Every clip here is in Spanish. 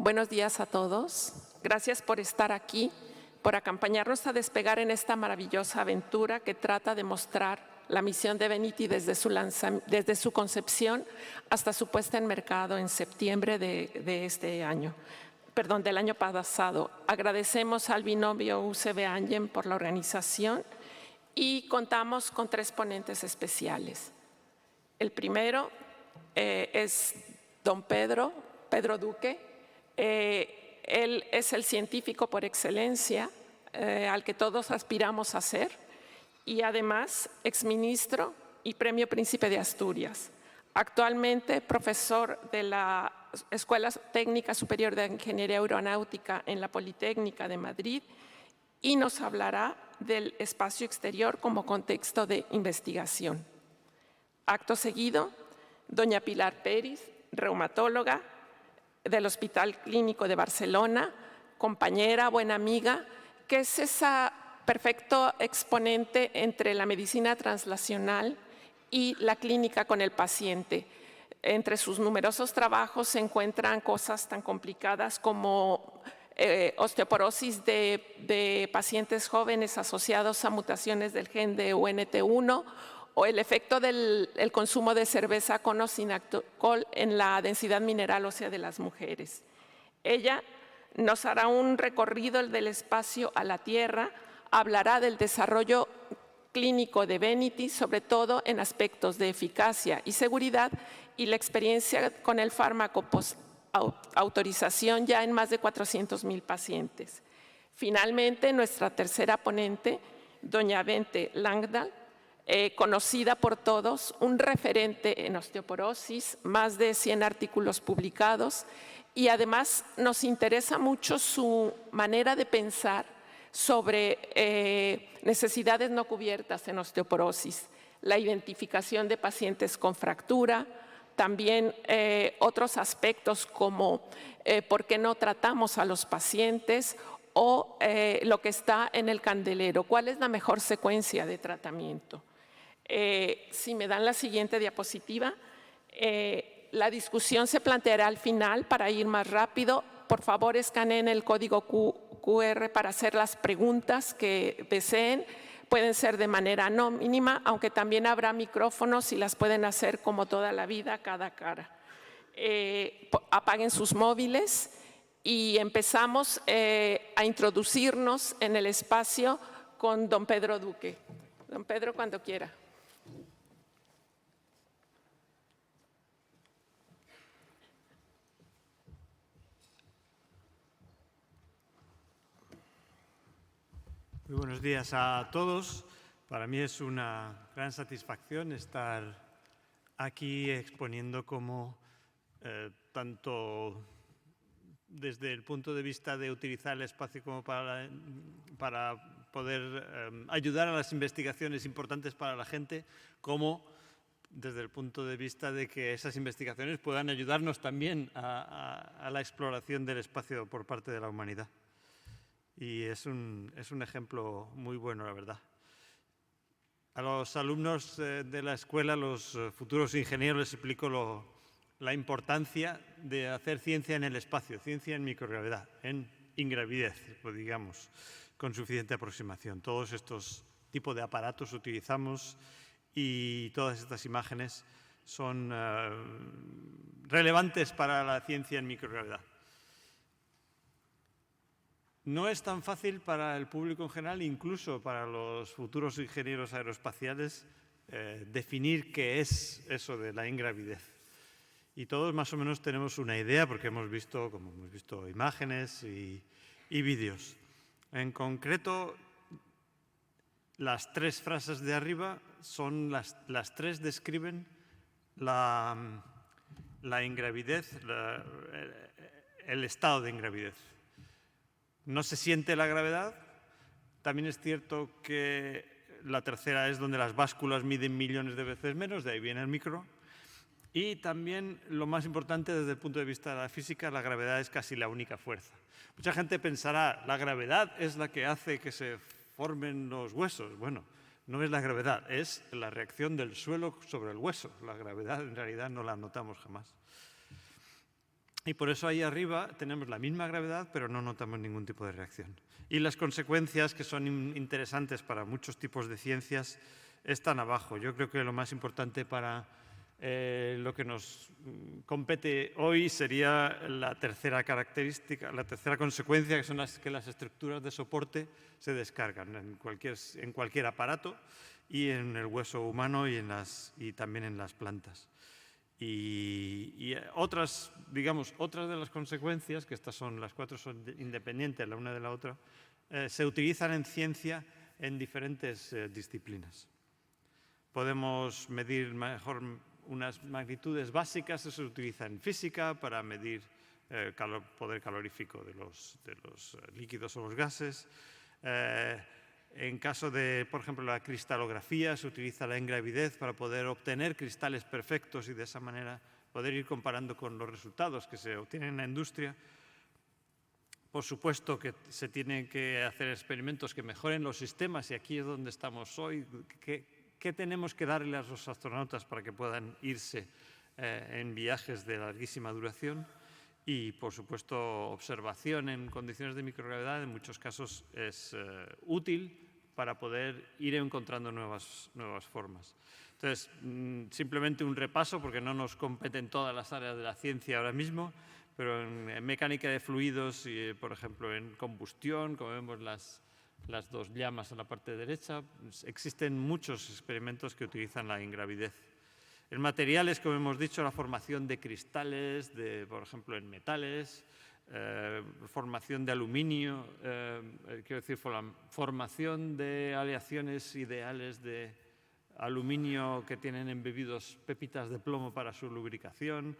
Buenos días a todos. Gracias por estar aquí, por acompañarnos a despegar en esta maravillosa aventura que trata de mostrar la misión de Venity desde su concepción hasta su puesta en mercado en septiembre del año pasado. Agradecemos al binomio UCB Angen por la organización y contamos con 3 ponentes especiales. El primero es don Pedro Duque. Él es el científico por excelencia al que todos aspiramos a ser y además exministro y Premio Príncipe de Asturias. Actualmente profesor de la Escuela Técnica Superior de Ingeniería Aeronáutica en la Politécnica de Madrid y nos hablará del espacio exterior como contexto de investigación. Acto seguido, doña Pilar Peris, reumatóloga del Hospital Clínico de Barcelona, compañera, buena amiga, que es esa perfecto exponente entre la medicina translacional y la clínica con el paciente. Entre sus numerosos trabajos se encuentran cosas tan complicadas como osteoporosis de pacientes jóvenes asociados a mutaciones del gen de UNT1 o el efecto del consumo de cerveza con o sin alcohol en la densidad mineral ósea de las mujeres. Ella nos hará un recorrido del espacio a la Tierra, hablará del desarrollo clínico de Venity, sobre todo en aspectos de eficacia y seguridad, y la experiencia con el fármaco post-autorización ya en más de 400,000 pacientes. Finalmente, nuestra tercera ponente, doña Bente Langdal, conocida por todos, un referente en osteoporosis, más de 100 artículos publicados, y además nos interesa mucho su manera de pensar sobre necesidades no cubiertas en osteoporosis, la identificación de pacientes con fractura, también otros aspectos como por qué no tratamos a los pacientes o lo que está en el candelero, cuál es la mejor secuencia de tratamiento. Si me dan la siguiente diapositiva, la discusión se planteará al final para ir más rápido. Por favor, escaneen el código QR para hacer las preguntas que deseen. Pueden ser de manera anónima, aunque también habrá micrófonos y las pueden hacer como toda la vida, cara a cara. Apaguen sus móviles y empezamos a introducirnos en el espacio con don Pedro Duque. Don Pedro, cuando quiera. Muy buenos días a todos. Para mí es una gran satisfacción estar aquí exponiendo cómo tanto desde el punto de vista de utilizar el espacio como para poder ayudar a las investigaciones importantes para la gente, como desde el punto de vista de que esas investigaciones puedan ayudarnos también a la exploración del espacio por parte de la humanidad. Y es un ejemplo muy bueno, la verdad. A los alumnos de la escuela, los futuros ingenieros, les explico la importancia de hacer ciencia en el espacio, ciencia en microgravedad, en ingravidez, pues digamos, con suficiente aproximación. Todos estos tipos de aparatos utilizamos y todas estas imágenes son relevantes para la ciencia en microgravedad. No es tan fácil para el público en general, incluso para los futuros ingenieros aeroespaciales, definir qué es eso de la ingravidez. Y todos más o menos tenemos una idea porque hemos visto imágenes y vídeos. En concreto, las 3 frases de arriba son las 3 describen la ingravidez, el estado de ingravidez. No se siente la gravedad. También es cierto que la tercera es donde las básculas miden millones de veces menos, de ahí viene el micro. Y también, lo más importante desde el punto de vista de la física, la gravedad es casi la única fuerza. Mucha gente pensará, la gravedad es la que hace que se formen los huesos. Bueno, no es la gravedad, es la reacción del suelo sobre el hueso. La gravedad en realidad no la notamos jamás. Y por eso ahí arriba tenemos la misma gravedad, pero no notamos ningún tipo de reacción. Y las consecuencias, que son interesantes para muchos tipos de ciencias, están abajo. Yo creo que lo más importante para lo que nos compete hoy sería la tercera característica, la tercera consecuencia, que son que las estructuras de soporte se descargan en cualquier aparato y en el hueso humano y también en las plantas. Y otras de las consecuencias, que las 4 son independientes la una de la otra, se utilizan en ciencia en diferentes disciplinas. Podemos medir mejor unas magnitudes básicas, eso se utiliza en física para medir poder calorífico de los líquidos o los gases. En caso de, por ejemplo, la cristalografía, se utiliza la ingravidez para poder obtener cristales perfectos y de esa manera poder ir comparando con los resultados que se obtienen en la industria. Por supuesto que se tienen que hacer experimentos que mejoren los sistemas y aquí es donde estamos hoy. ¿Qué tenemos que darle a los astronautas para que puedan irse en viajes de larguísima duración? Y, por supuesto, observación en condiciones de microgravedad en muchos casos es útil para poder ir encontrando nuevas formas. Entonces, simplemente un repaso, porque no nos competen todas las áreas de la ciencia ahora mismo, pero en mecánica de fluidos, y, por ejemplo, en combustión, como vemos las 2 llamas en la parte derecha, existen muchos experimentos que utilizan la ingravidez. En materiales, como hemos dicho, la formación de cristales, por ejemplo, en metales, formación de aluminio, formación de aleaciones ideales de aluminio que tienen embebidos pepitas de plomo para su lubricación,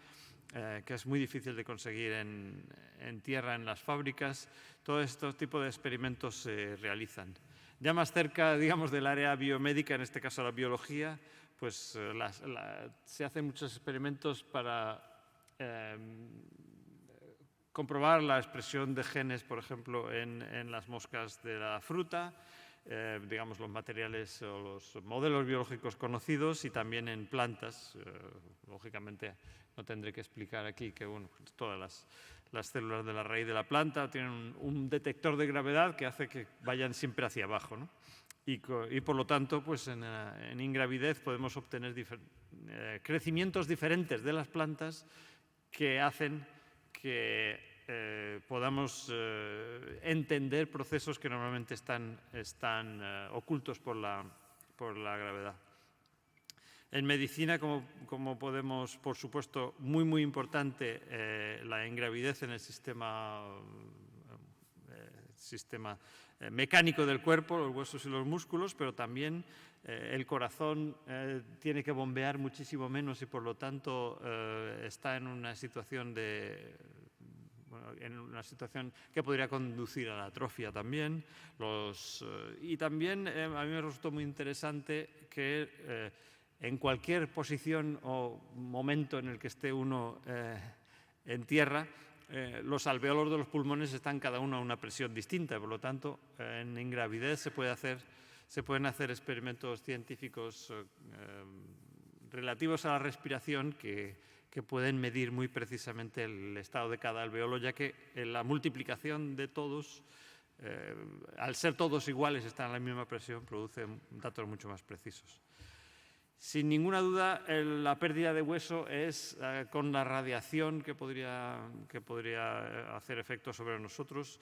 que es muy difícil de conseguir en tierra en las fábricas. Todo este tipo de experimentos se realizan. Ya más cerca, digamos, del área biomédica, en este caso la biología, pues se hacen muchos experimentos para comprobar la expresión de genes, por ejemplo, en las moscas de la fruta, digamos, los materiales o los modelos biológicos conocidos y también en plantas. Lógicamente, no tendré que explicar aquí que todas las células de la raíz de la planta tienen un detector de gravedad que hace que vayan siempre hacia abajo, ¿no? Y por lo tanto, pues en ingravidez podemos obtener crecimientos diferentes de las plantas que hacen que podamos entender procesos que normalmente están ocultos por la gravedad. En medicina, como podemos, por supuesto, muy importante la ingravidez en el sistema mecánico del cuerpo, los huesos y los músculos, pero también el corazón tiene que bombear muchísimo menos y por lo tanto está en una situación que podría conducir a la atrofia también. Y también a mí me resultó muy interesante que en cualquier posición o momento en el que esté uno en tierra, los alvéolos de los pulmones están cada uno a una presión distinta, por lo tanto, en ingravidez se pueden hacer experimentos científicos relativos a la respiración que pueden medir muy precisamente el estado de cada alvéolo, ya que la multiplicación de todos, al ser todos iguales, están a la misma presión, produce datos mucho más precisos. Sin ninguna duda, la pérdida de hueso es, con la radiación que podría hacer efecto sobre nosotros,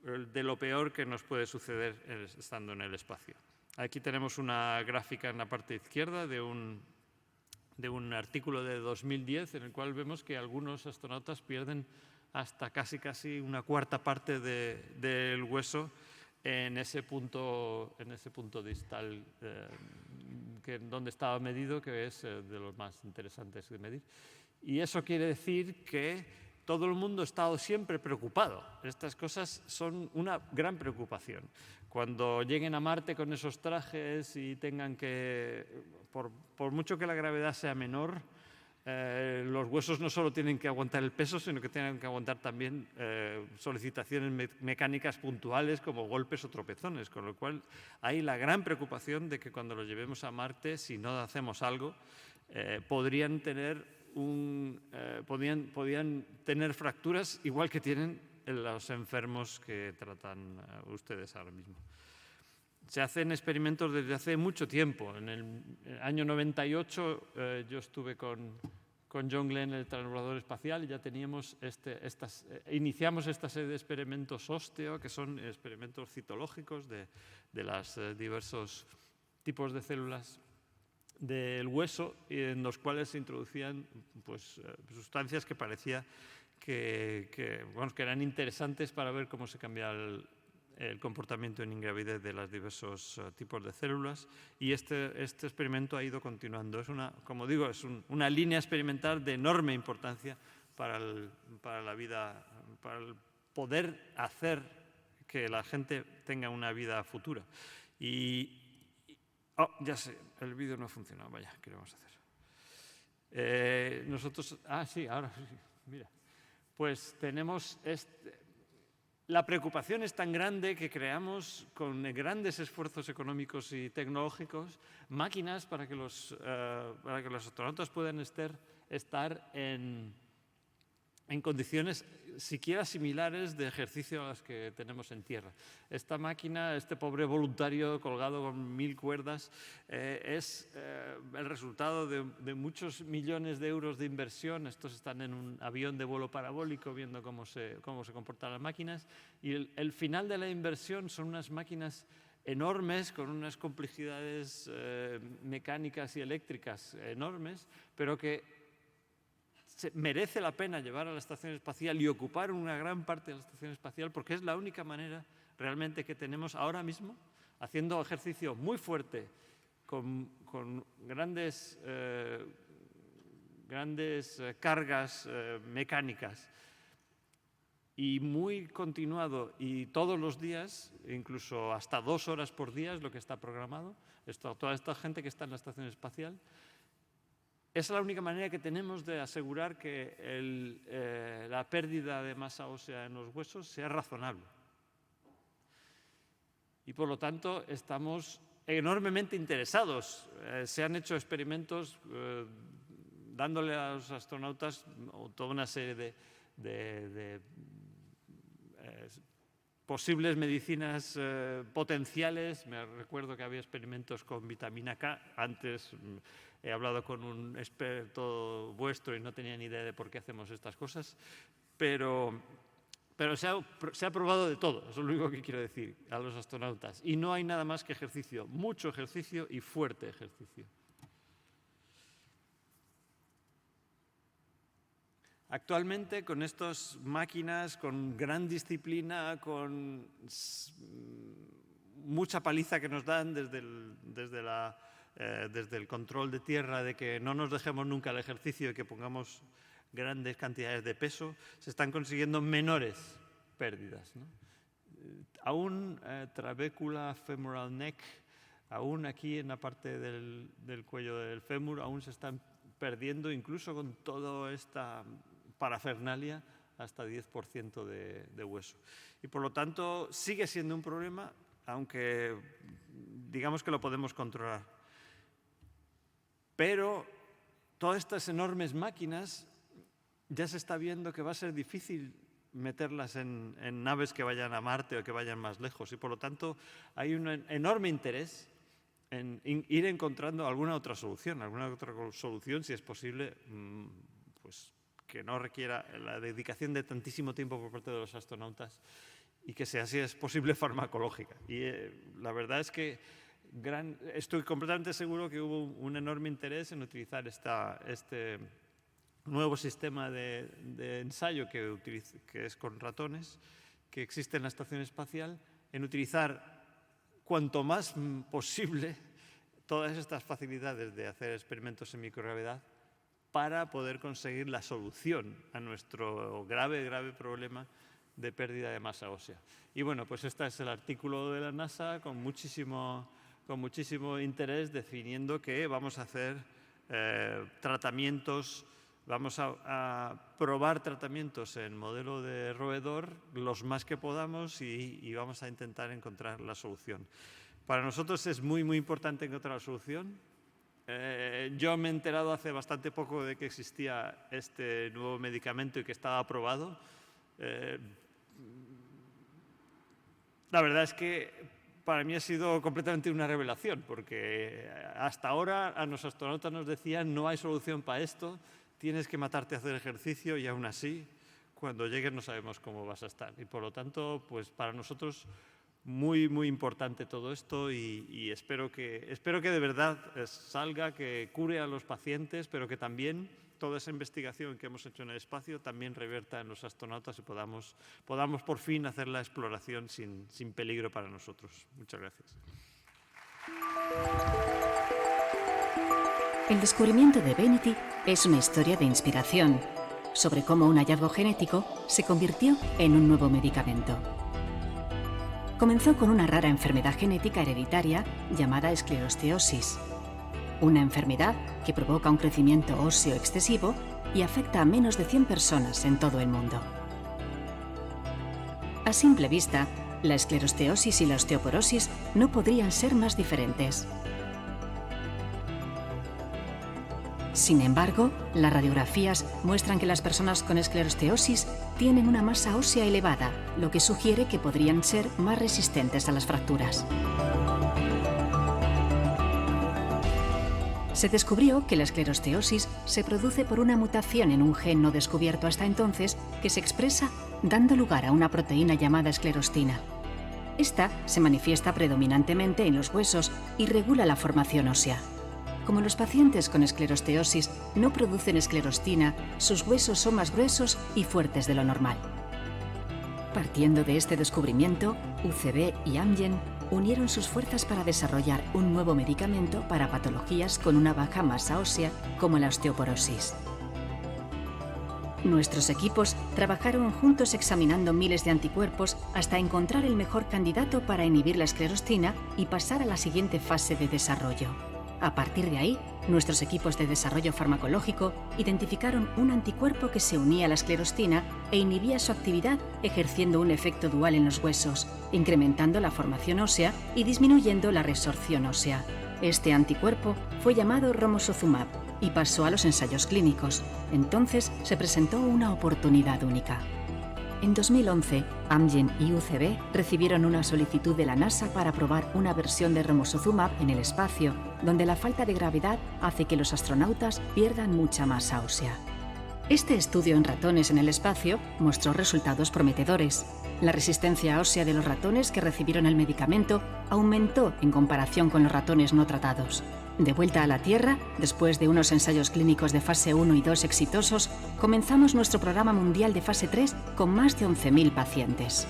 de lo peor que nos puede suceder estando en el espacio. Aquí tenemos una gráfica en la parte izquierda de un artículo de 2010 en el cual vemos que algunos astronautas pierden hasta casi una cuarta parte del hueso en ese punto distal donde estaba medido, que es de los más interesantes de medir. Y eso quiere decir que todo el mundo ha estado siempre preocupado. Estas cosas son una gran preocupación. Cuando lleguen a Marte con esos trajes y tengan que, por mucho que la gravedad sea menor, los huesos no solo tienen que aguantar el peso, sino que tienen que aguantar también solicitaciones mecánicas puntuales como golpes o tropezones, con lo cual hay la gran preocupación de que cuando los llevemos a Marte, si no hacemos algo, podrían tener podían tener fracturas igual que tienen los enfermos que tratan ustedes ahora mismo. Se hacen experimentos desde hace mucho tiempo. En el año 98 yo estuve con John Glenn en el transbordador espacial y ya teníamos iniciamos esta serie de experimentos osteo, que son experimentos citológicos de los diversos tipos de células del hueso, en los cuales se introducían pues, sustancias que parecía que eran interesantes para ver cómo se cambiaba el comportamiento en ingravidez de los diversos tipos de células, y este experimento ha ido continuando. Como digo, es una línea experimental de enorme importancia para la vida, para el poder hacer que la gente tenga una vida futura. Ya sé, el vídeo no ha funcionado. Vaya, ¿qué le vamos a hacer? Nosotros... sí, ahora sí, mira. Pues tenemos... La preocupación es tan grande que creamos con grandes esfuerzos económicos y tecnológicos máquinas para que los astronautas puedan estar en condiciones siquiera similares de ejercicio a las que tenemos en tierra. Esta máquina, este pobre voluntario colgado con 1000 cuerdas, es el resultado de muchos millones de euros de inversión. Estos están en un avión de vuelo parabólico viendo cómo se comportan las máquinas, y el final de la inversión son unas máquinas enormes, con unas complejidades mecánicas y eléctricas enormes, pero que merece la pena llevar a la estación espacial y ocupar una gran parte de la estación espacial, porque es la única manera realmente que tenemos ahora mismo, haciendo ejercicio muy fuerte, con grandes cargas mecánicas, y muy continuado, y todos los días, incluso hasta 2 horas por día es lo que está programado. Toda esta gente que está en la estación espacial, es la única manera que tenemos de asegurar que la pérdida de masa ósea en los huesos sea razonable. Y por lo tanto estamos enormemente interesados. Se han hecho experimentos dándole a los astronautas toda una serie de posibles medicinas potenciales. Me recuerdo que había experimentos con vitamina K. Antes he hablado con un experto vuestro y no tenía ni idea de por qué hacemos estas cosas, pero se ha probado de todo, eso es lo único que quiero decir a los astronautas. Y no hay nada más que ejercicio, mucho ejercicio y fuerte ejercicio. Actualmente, con estas máquinas, con gran disciplina, con mucha paliza que nos dan desde el control de tierra, de que no nos dejemos nunca el ejercicio y que pongamos grandes cantidades de peso, se están consiguiendo menores pérdidas, ¿no? Aún trabécula femoral neck, aún aquí en la parte del cuello del fémur, aún se están perdiendo, incluso con toda esta parafernalia, hasta 10% de hueso. Y por lo tanto sigue siendo un problema, aunque digamos que lo podemos controlar. Pero todas estas enormes máquinas ya se está viendo que va a ser difícil meterlas en naves que vayan a Marte o que vayan más lejos, y por lo tanto hay un enorme interés en ir encontrando alguna otra solución, si es posible, pues que no requiera la dedicación de tantísimo tiempo por parte de los astronautas, y que sea, si es posible, farmacológica. Y la verdad es que estoy completamente seguro que hubo un enorme interés en utilizar este nuevo sistema de ensayo que es con ratones, que existe en la estación espacial, en utilizar cuanto más posible todas estas facilidades de hacer experimentos en microgravedad para poder conseguir la solución a nuestro grave problema de pérdida de masa ósea. Y bueno, pues este es el artículo de la NASA con muchísimo interés, definiendo que vamos a hacer tratamientos, vamos a probar tratamientos en modelo de roedor los más que podamos, y vamos a intentar encontrar la solución. Para nosotros es muy importante encontrar la solución. Yo me he enterado hace bastante poco de que existía este nuevo medicamento y que estaba aprobado. La verdad es que para mí ha sido completamente una revelación, porque hasta ahora a los astronautas nos decían no hay solución para esto, tienes que matarte a hacer ejercicio y aún así, cuando llegues no sabemos cómo vas a estar. Y por lo tanto, pues para nosotros muy, muy importante todo esto y espero que de verdad salga, que cure a los pacientes, pero que también toda esa investigación que hemos hecho en el espacio también reverta en los astronautas y podamos por fin hacer la exploración sin peligro para nosotros. Muchas gracias. El descubrimiento de Venity es una historia de inspiración sobre cómo un hallazgo genético se convirtió en un nuevo medicamento. Comenzó con una rara enfermedad genética hereditaria llamada esclerosteosis, una enfermedad que provoca un crecimiento óseo excesivo y afecta a menos de 100 personas en todo el mundo. A simple vista, la esclerosteosis y la osteoporosis no podrían ser más diferentes. Sin embargo, las radiografías muestran que las personas con esclerosteosis tienen una masa ósea elevada, lo que sugiere que podrían ser más resistentes a las fracturas. Se descubrió que la esclerosteosis se produce por una mutación en un gen no descubierto hasta entonces que se expresa dando lugar a una proteína llamada esclerostina. Esta se manifiesta predominantemente en los huesos y regula la formación ósea. Como los pacientes con esclerosteosis no producen esclerostina, sus huesos son más gruesos y fuertes de lo normal. Partiendo de este descubrimiento, UCB y Amgen unieron sus fuerzas para desarrollar un nuevo medicamento para patologías con una baja masa ósea como la osteoporosis. Nuestros equipos trabajaron juntos examinando miles de anticuerpos hasta encontrar el mejor candidato para inhibir la esclerostina y pasar a la siguiente fase de desarrollo. A partir de ahí, nuestros equipos de desarrollo farmacológico identificaron un anticuerpo que se unía a la esclerostina e inhibía su actividad ejerciendo un efecto dual en los huesos, incrementando la formación ósea y disminuyendo la resorción ósea. Este anticuerpo fue llamado romosozumab y pasó a los ensayos clínicos. Entonces se presentó una oportunidad única. En 2011, Amgen y UCB recibieron una solicitud de la NASA para probar una versión de romosozumab en el espacio, donde la falta de gravedad hace que los astronautas pierdan mucha masa ósea. Este estudio en ratones en el espacio mostró resultados prometedores. La resistencia ósea de los ratones que recibieron el medicamento aumentó en comparación con los ratones no tratados. De vuelta a la Tierra, después de unos ensayos clínicos de fase 1 y 2 exitosos, comenzamos nuestro programa mundial de fase 3 con más de 11.000 pacientes.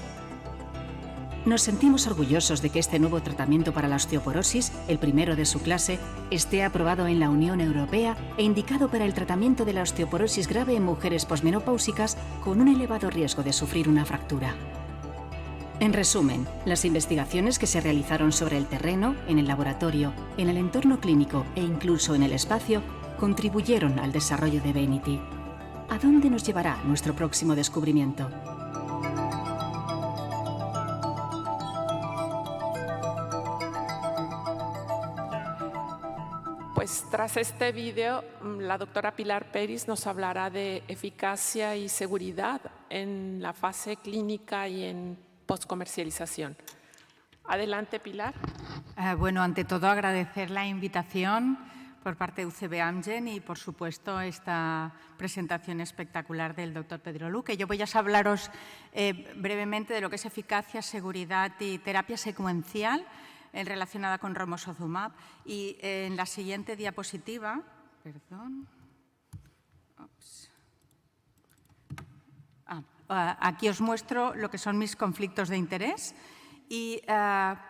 Nos sentimos orgullosos de que este nuevo tratamiento para la osteoporosis, el primero de su clase, esté aprobado en la Unión Europea e indicado para el tratamiento de la osteoporosis grave en mujeres posmenopáusicas con un elevado riesgo de sufrir una fractura. En resumen, las investigaciones que se realizaron sobre el terreno, en el laboratorio, en el entorno clínico e incluso en el espacio, contribuyeron al desarrollo de Venity. ¿A dónde nos llevará nuestro próximo descubrimiento? Pues tras este vídeo, la doctora Pilar Peris nos hablará de eficacia y seguridad en la fase clínica y en postcomercialización. Adelante, Pilar. Bueno, ante todo agradecer la invitación por parte de UCB Amgen y, por supuesto, esta presentación espectacular del doctor Pedro Luque. Yo voy a hablaros brevemente de lo que es eficacia, seguridad y terapia secuencial relacionada con romosozumab. Y en la siguiente diapositiva, aquí os muestro lo que son mis conflictos de interés. Y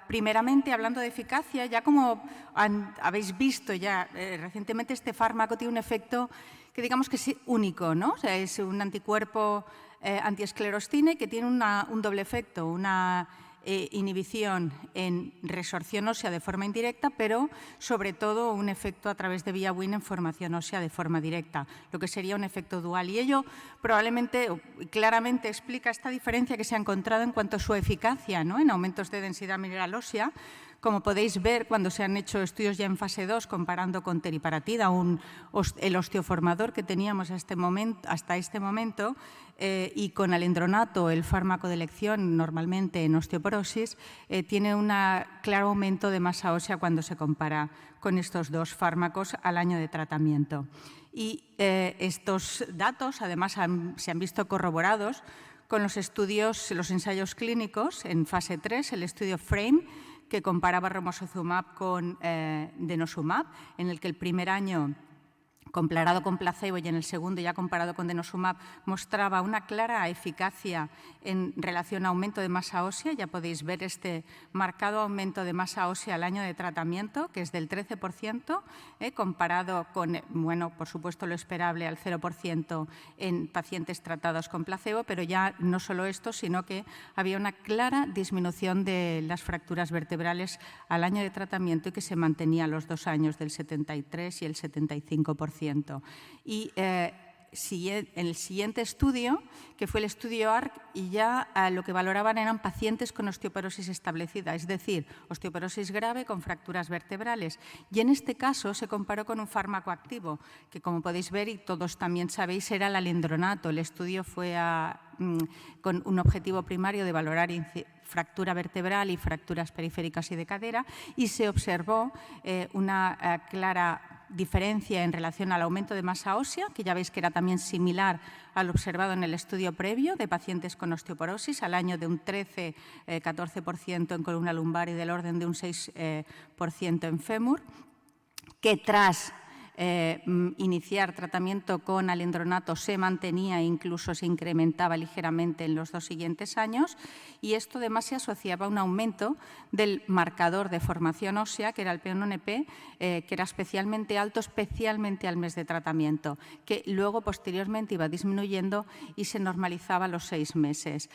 primeramente, hablando de eficacia, ya como habéis visto ya recientemente, este fármaco tiene un efecto que digamos que es único, ¿no? O sea, es un anticuerpo antiesclerostina que tiene un doble efecto, una inhibición en resorción ósea de forma indirecta, pero sobre todo un efecto a través de vía Wnt en formación ósea de forma directa, lo que sería un efecto dual. Y ello probablemente o claramente explica esta diferencia que se ha encontrado en cuanto a su eficacia, ¿no?, en aumentos de densidad mineral ósea Como podéis ver, cuando se han hecho estudios ya en fase 2, comparando con teriparatida, el osteoformador que teníamos hasta este momento, y con alendronato, el fármaco de elección normalmente en osteoporosis, tiene un claro aumento de masa ósea cuando se compara con estos dos fármacos al año de tratamiento. Y estos datos, además, se han visto corroborados con los ensayos clínicos en fase 3, el estudio FRAME, que comparaba romosozumab con denosumab, en el que el primer año, comparado con placebo, y en el segundo, ya comparado con denosumab, mostraba una clara eficacia en relación a aumento de masa ósea. Ya podéis ver este marcado aumento de masa ósea al año de tratamiento, que es del 13%, comparado con, bueno, por supuesto lo esperable, al 0% en pacientes tratados con placebo, pero ya no solo esto, sino que había una clara disminución de las fracturas vertebrales al año de tratamiento y que se mantenía a los 2 años del 73 y el 75%. Y en el siguiente estudio, que fue el estudio ARC, y ya lo que valoraban eran pacientes con osteoporosis establecida, es decir, osteoporosis grave con fracturas vertebrales. Y en este caso se comparó con un fármaco activo, que como podéis ver y todos también sabéis, era el alendronato. El estudio fue con un objetivo primario de valorar fractura vertebral y fracturas periféricas y de cadera, y se observó una clara diferencia en relación al aumento de masa ósea, que ya veis que era también similar al observado en el estudio previo de pacientes con osteoporosis, al año de un 13-14% en columna lumbar y del orden de un 6% en fémur, que tras iniciar tratamiento con alendronato se mantenía e incluso se incrementaba ligeramente en los 2 siguientes años, y esto además se asociaba a un aumento del marcador de formación ósea, que era el P1NP, que era especialmente alto, especialmente al mes de tratamiento, que luego posteriormente iba disminuyendo y se normalizaba a los 6 meses.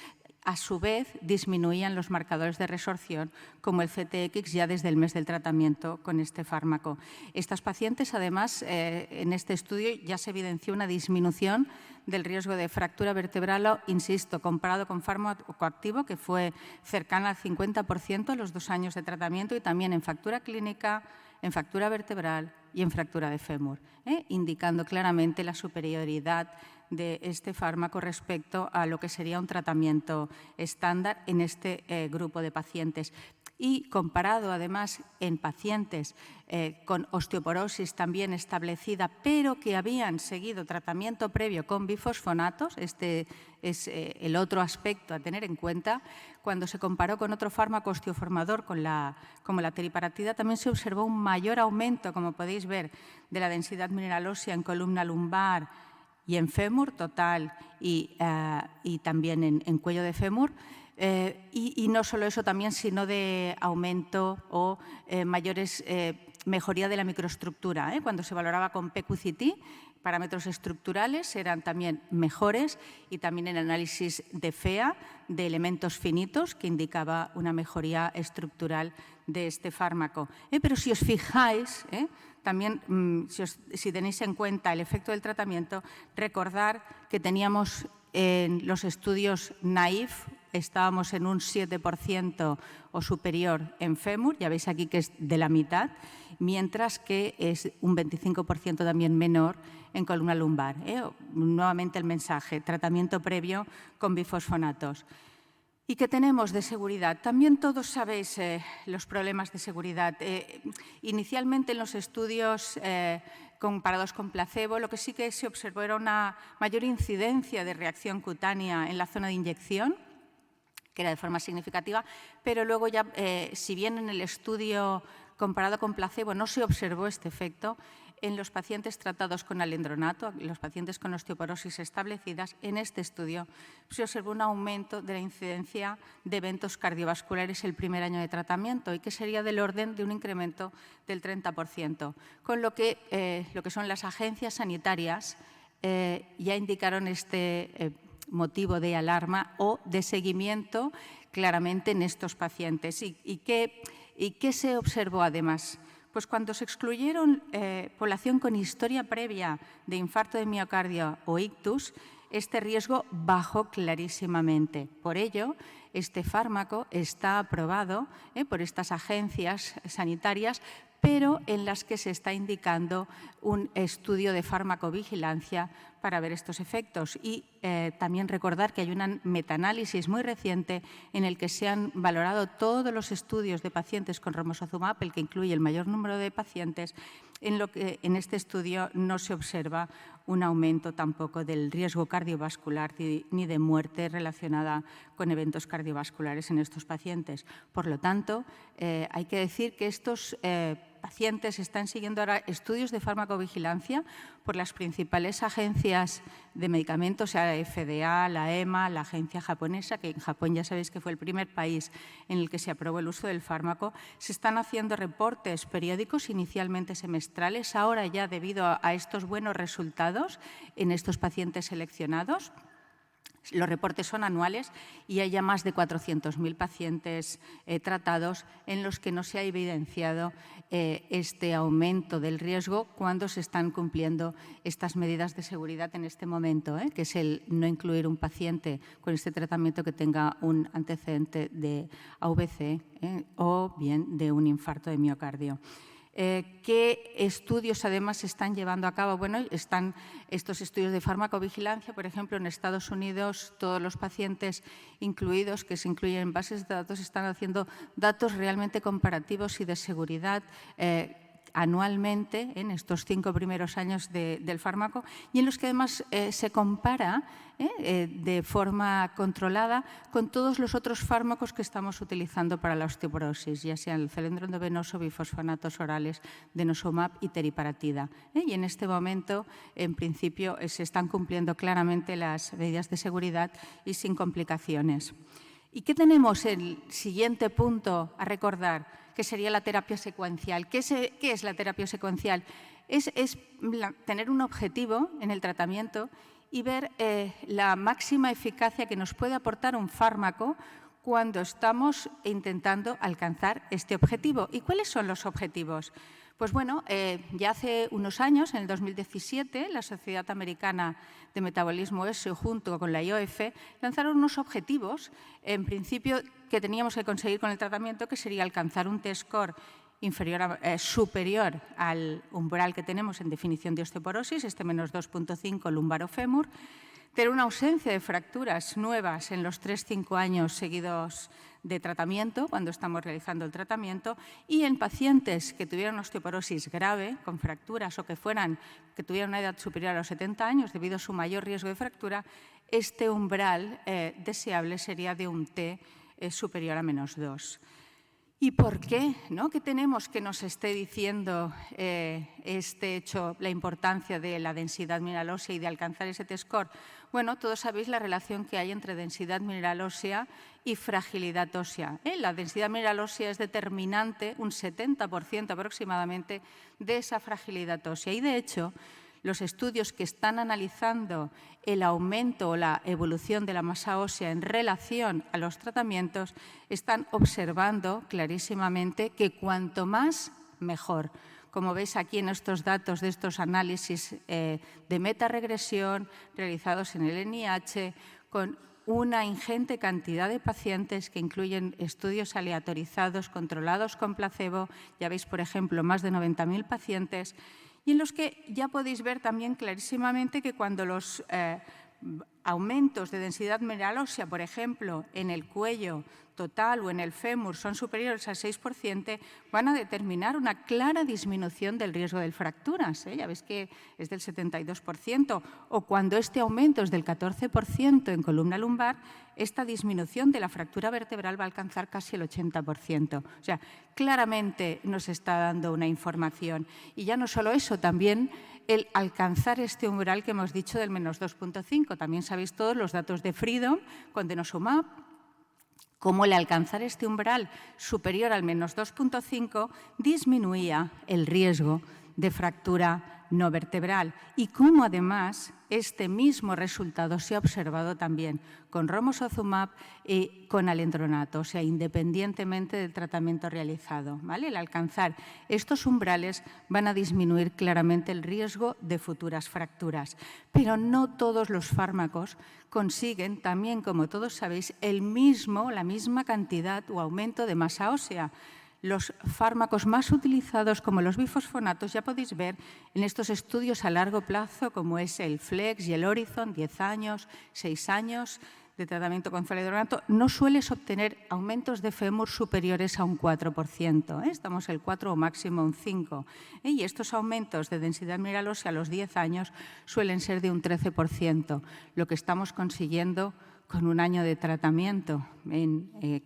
A su vez, disminuían los marcadores de resorción, como el CTX, ya desde el mes del tratamiento con este fármaco. Estas pacientes, además, en este estudio ya se evidenció una disminución del riesgo de fractura vertebral, insisto, comparado con fármaco activo, que fue cercana al 50% a los 2 años de tratamiento, y también en fractura clínica, en fractura vertebral y en fractura de fémur, indicando claramente la superioridad de este fármaco respecto a lo que sería un tratamiento estándar en este grupo de pacientes. Y comparado, además, en pacientes con osteoporosis también establecida, pero que habían seguido tratamiento previo con bifosfonatos, este es el otro aspecto a tener en cuenta, cuando se comparó con otro fármaco osteoformador como la teriparatida, también se observó un mayor aumento, como podéis ver, de la densidad mineral ósea en columna lumbar y en fémur total y también en cuello de fémur. Y no solo eso también, sino de aumento o mejoría de la microestructura. Cuando se valoraba con PQCT, parámetros estructurales eran también mejores, y también el análisis de FEA de elementos finitos, que indicaba una mejoría estructural de este fármaco. Pero si os fijáis, también, si tenéis en cuenta el efecto del tratamiento, recordar que teníamos en los estudios NAIF, estábamos en un 7% o superior en fémur, ya veis aquí que es de la mitad, mientras que es un 25% también menor en columna lumbar. Nuevamente el mensaje, tratamiento previo con bifosfonatos. ¿Y qué tenemos de seguridad? También todos sabéis los problemas de seguridad. Inicialmente en los estudios comparados con placebo, lo que sí que se observó era una mayor incidencia de reacción cutánea en la zona de inyección, que era de forma significativa, pero luego ya, si bien en el estudio comparado con placebo no se observó este efecto, en los pacientes tratados con alendronato, los pacientes con osteoporosis establecidas, en este estudio se observó un aumento de la incidencia de eventos cardiovasculares el primer año de tratamiento, y que sería del orden de un incremento del 30%, con lo que son las agencias sanitarias ya indicaron este motivo de alarma o de seguimiento claramente en estos pacientes. ¿Y qué se observó además? Pues cuando se excluyeron población con historia previa de infarto de miocardio o ictus, este riesgo bajó clarísimamente. Por ello, este fármaco está aprobado por estas agencias sanitarias, pero en las que se está indicando un estudio de farmacovigilancia para ver estos efectos. Y también recordar que hay un metaanálisis muy reciente en el que se han valorado todos los estudios de pacientes con romosozumab, el que incluye el mayor número de pacientes, en lo que en este estudio no se observa un aumento tampoco del riesgo cardiovascular ni de muerte relacionada con eventos cardiovasculares en estos pacientes. Por lo tanto, hay que decir que estos pacientes están siguiendo ahora estudios de farmacovigilancia por las principales agencias de medicamentos, sea la FDA, la EMA, la agencia japonesa, que en Japón ya sabéis que fue el primer país en el que se aprobó el uso del fármaco. Se están haciendo reportes periódicos, inicialmente semestrales, ahora ya debido a estos buenos resultados en estos pacientes seleccionados. Los reportes son anuales y hay ya más de 400.000 pacientes tratados en los que no se ha evidenciado este aumento del riesgo cuando se están cumpliendo estas medidas de seguridad en este momento, que es el no incluir un paciente con este tratamiento que tenga un antecedente de AVC o bien de un infarto de miocardio. ¿Qué estudios además se están llevando a cabo? Bueno, están estos estudios de farmacovigilancia, por ejemplo, en Estados Unidos todos los pacientes incluidos que se incluyen en bases de datos están haciendo datos realmente comparativos y de seguridad anualmente en estos 5 primeros años del fármaco y en los que además se compara de forma controlada con todos los otros fármacos que estamos utilizando para la osteoporosis, ya sean el cilindro endovenoso, bifosfonatos orales, denosumab y teriparatida. Y en este momento, en principio, se están cumpliendo claramente las medidas de seguridad y sin complicaciones. ¿Y qué tenemos? El siguiente punto a recordar, que sería la terapia secuencial. ¿Qué es la terapia secuencial? Es tener un objetivo en el tratamiento y ver la máxima eficacia que nos puede aportar un fármaco cuando estamos intentando alcanzar este objetivo. ¿Y cuáles son los objetivos? Pues bueno, ya hace unos años, en el 2017, la Sociedad Americana de Metabolismo S, junto con la IOF, lanzaron unos objetivos, en principio, que teníamos que conseguir con el tratamiento, que sería alcanzar un T-score superior al umbral que tenemos en definición de osteoporosis, este menos 2.5 lumbar-fémur, tener una ausencia de fracturas nuevas en los 3-5 años seguidos de tratamiento, cuando estamos realizando el tratamiento, y en pacientes que tuvieran osteoporosis grave, con fracturas o que tuvieran una edad superior a los 70 años debido a su mayor riesgo de fractura, este umbral deseable sería de un T superior a menos 2. ¿Y por qué? ¿No? ¿Qué tenemos que nos esté diciendo este hecho, la importancia de la densidad mineral ósea y de alcanzar ese T-score? Bueno, todos sabéis la relación que hay entre densidad mineral ósea y fragilidad ósea. La densidad mineral ósea es determinante, un 70% aproximadamente, de esa fragilidad ósea. Y, de hecho, los estudios que están analizando el aumento o la evolución de la masa ósea en relación a los tratamientos están observando clarísimamente que cuanto más, mejor. Como veis aquí en estos datos de estos análisis de metaregresión realizados en el NIH, con una ingente cantidad de pacientes que incluyen estudios aleatorizados, controlados con placebo, ya veis, por ejemplo, más de 90.000 pacientes, y en los que ya podéis ver también clarísimamente que cuando los aumentos de densidad mineral ósea, por ejemplo, en el cuello total o en el fémur son superiores al 6%, van a determinar una clara disminución del riesgo de fracturas. Ya veis que es del 72%. O cuando este aumento es del 14% en columna lumbar, esta disminución de la fractura vertebral va a alcanzar casi el 80%. O sea, claramente nos está dando una información. Y ya no solo eso, también el alcanzar este umbral que hemos dicho del menos 2.5. También sabéis todos los datos de Freedom con denosumab, cómo el alcanzar este umbral superior al menos 2.5 disminuía el riesgo de fractura no vertebral y cómo además este mismo resultado se ha observado también con romosozumab y con alendronato, o sea, independientemente del tratamiento realizado, ¿vale? El alcanzar estos umbrales van a disminuir claramente el riesgo de futuras fracturas, pero no todos los fármacos consiguen también, como todos sabéis, la misma cantidad o aumento de masa ósea. Los fármacos más utilizados, como los bifosfonatos, ya podéis ver en estos estudios a largo plazo, como es el FLEX y el Horizon, 10 años, 6 años de tratamiento con alendronato, no sueles obtener aumentos de fémur superiores a un 4%. Estamos el 4 o máximo un 5%. Y estos aumentos de densidad mineral ósea a los 10 años suelen ser de un 13%, lo que estamos consiguiendo con un año de tratamiento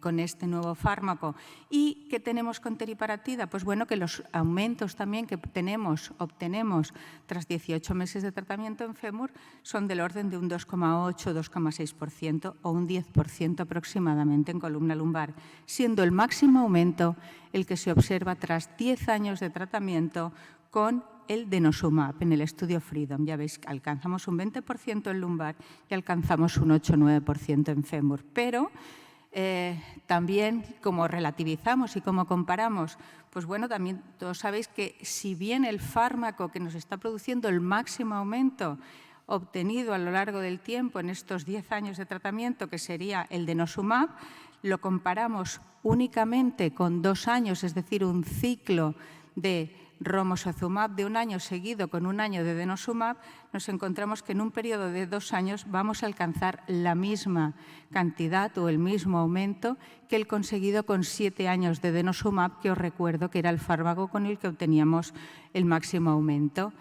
con este nuevo fármaco. ¿Y qué tenemos con teriparatida? Pues bueno, que los aumentos también que obtenemos tras 18 meses de tratamiento en fémur son del orden de un 2,8, 2,6% o un 10% aproximadamente en columna lumbar, siendo el máximo aumento el que se observa tras 10 años de tratamiento con el denosumab en el estudio Freedom. Ya veis, alcanzamos un 20% en lumbar y alcanzamos un 8-9% en fémur. Pero también, como relativizamos y como comparamos, pues bueno, también todos sabéis que si bien el fármaco que nos está produciendo el máximo aumento obtenido a lo largo del tiempo en estos 10 años de tratamiento, que sería el denosumab, lo comparamos únicamente con 2 años, es decir, un ciclo de romosozumab de un año seguido con un año de denosumab, nos encontramos que en un periodo de 2 años vamos a alcanzar la misma cantidad o el mismo aumento que el conseguido con 7 años de denosumab, que os recuerdo que era el fármaco con el que obteníamos el máximo aumento.